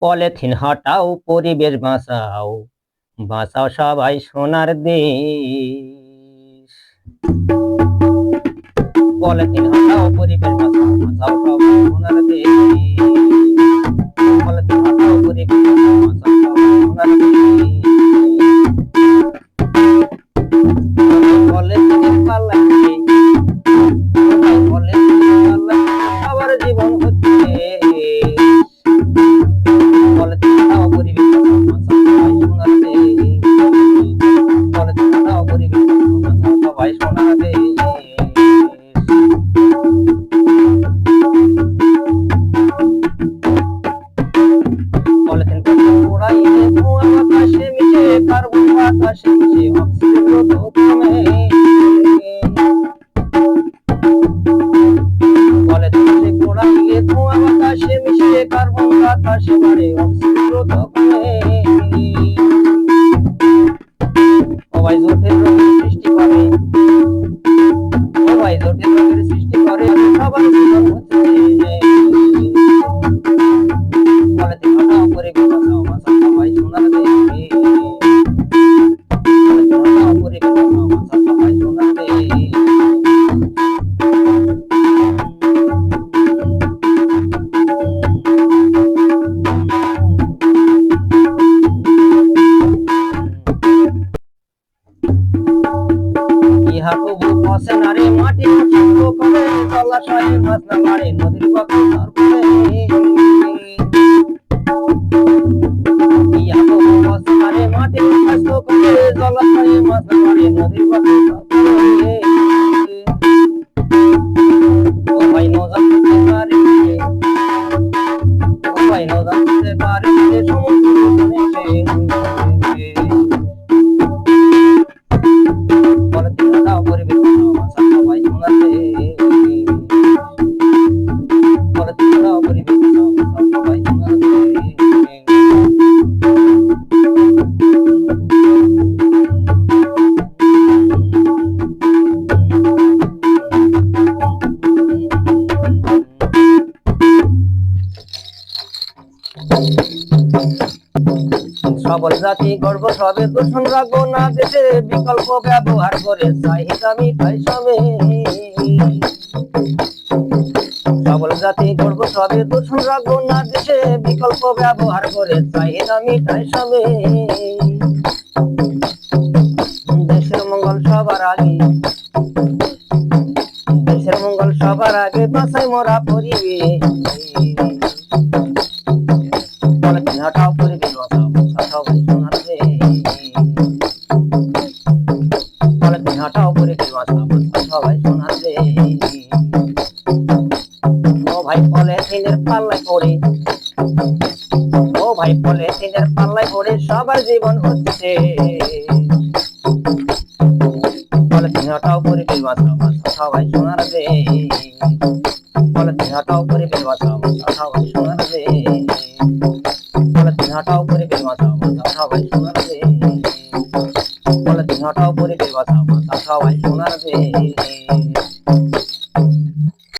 Polythene হটাও, পরিবেশ বাঁচাও, বাঁচাও সবাই সোনার দেশ। পলিথিন হটাও, পরিবেশ বাঁচাও, বাঁচাও সবাই সোনার দেশ। পলিথিন হটাও, পরিবেশ বাঁচাও, বাঁচাও সবাই সোনার দেশ। পলিথিনের পাল্লায় পড়ে, পলিথিনের পাল্লায় সবার জীবন হচ্ছে। পলিথিন হটাও, পরিবেশ বাঁচাও, বাঁচাও সবাই সোনার দেশ। পলিথিন হটাও, পরিবেশ বাঁচাও, বাঁচাও সবাই সোনার দেশ। পলিথিন পোড়াইলে ধোঁয়া বাতাসে মিশে, কার্বন বাতাসে মিশে, অক্সিজেন দ্রুত কমে। পলিথিন পোড়াইলে ধোঁয়া বাতাসে মিশে, কার্বন বাতাসে বাড়ে, অক্সিজেন দ্রুত কমে। সবাই জটিল রোগের সৃষ্টি করে, সবাই জটিল রোগের সৃষ্টি করে, সবার জীবন হচ্ছে। পলিথিন হটাও, পরিবেশ বাঁচাও, বাঁচাও সবাই সোনার দেশ। পলিথিন হটাও, পরিবেশ বাঁচাও, বাঁচাও সবাই সোনার দেশ। ইহা তবু পচে না রে, মাটি শক্ত করে, জলাশয়ে মাছ না মারে, নদীর বাঁকে তার করে। ইহা তবু পচে না রে, মাটি শক্ত করে, জলাশয়ে মাছ না মারে, নদীর বাঁকে তার করে। ও ভাই নৌযান করতে পারে, ও ভাই নৌযান করতে পারে, সমুদ্র পলিথিন হটাও, পরিবেশ বাঁচাও, বাঁচাও সবাই সোনার দেশ। পলিথিন হটাও, পরিবেশ বাঁচাও, বাঁচাও সবাই সোনার দেশ। সবল জাতি গর্ব সবে, দূষণ রাখবো না দেশে, বিকল্প ব্যবহার করে চাহিদা মিটাই সবে। সবল জাতি গর্ব সবে, দূষণ রাখবো না দেশে, বিকল্প ব্যবহার করে চাহিদা মিটাই সবে। দেশের মঙ্গল সবার আগে, দেশের মঙ্গল সবার আগে, বাঁচাই মোরা পরিবেশ। পলিথিন হটাও, পরিবেশ বাঁচাও, বাঁচাও সবাই সোনার দেশ। পলিথিন হটাও, পরিবেশ বাঁচাও, বাঁচাও সবাই সোনার দেশ। ও ভাই পলিথিনের পাল্লায় পড়ে, ও ভাই পলিথিনের পাল্লায় পড়ে, সবার জীবন হচ্ছে। পলিথিন হটাও, পরিবেশ বাঁচাও, বাঁচাও সবাই সোনার দেশ। পলিথিন হটাও, পরিবেশ বাঁচাও, বাঁচাও সবাই সোনার দেশ। পলিথিন হটাও, পরিবেশ বাঁচাও, বাঁচাও সবাই সোনার দেশ। পলিথিন হটাও, পরিবেশ বাঁচাও, বাঁচাও সবাই সোনার দেশ।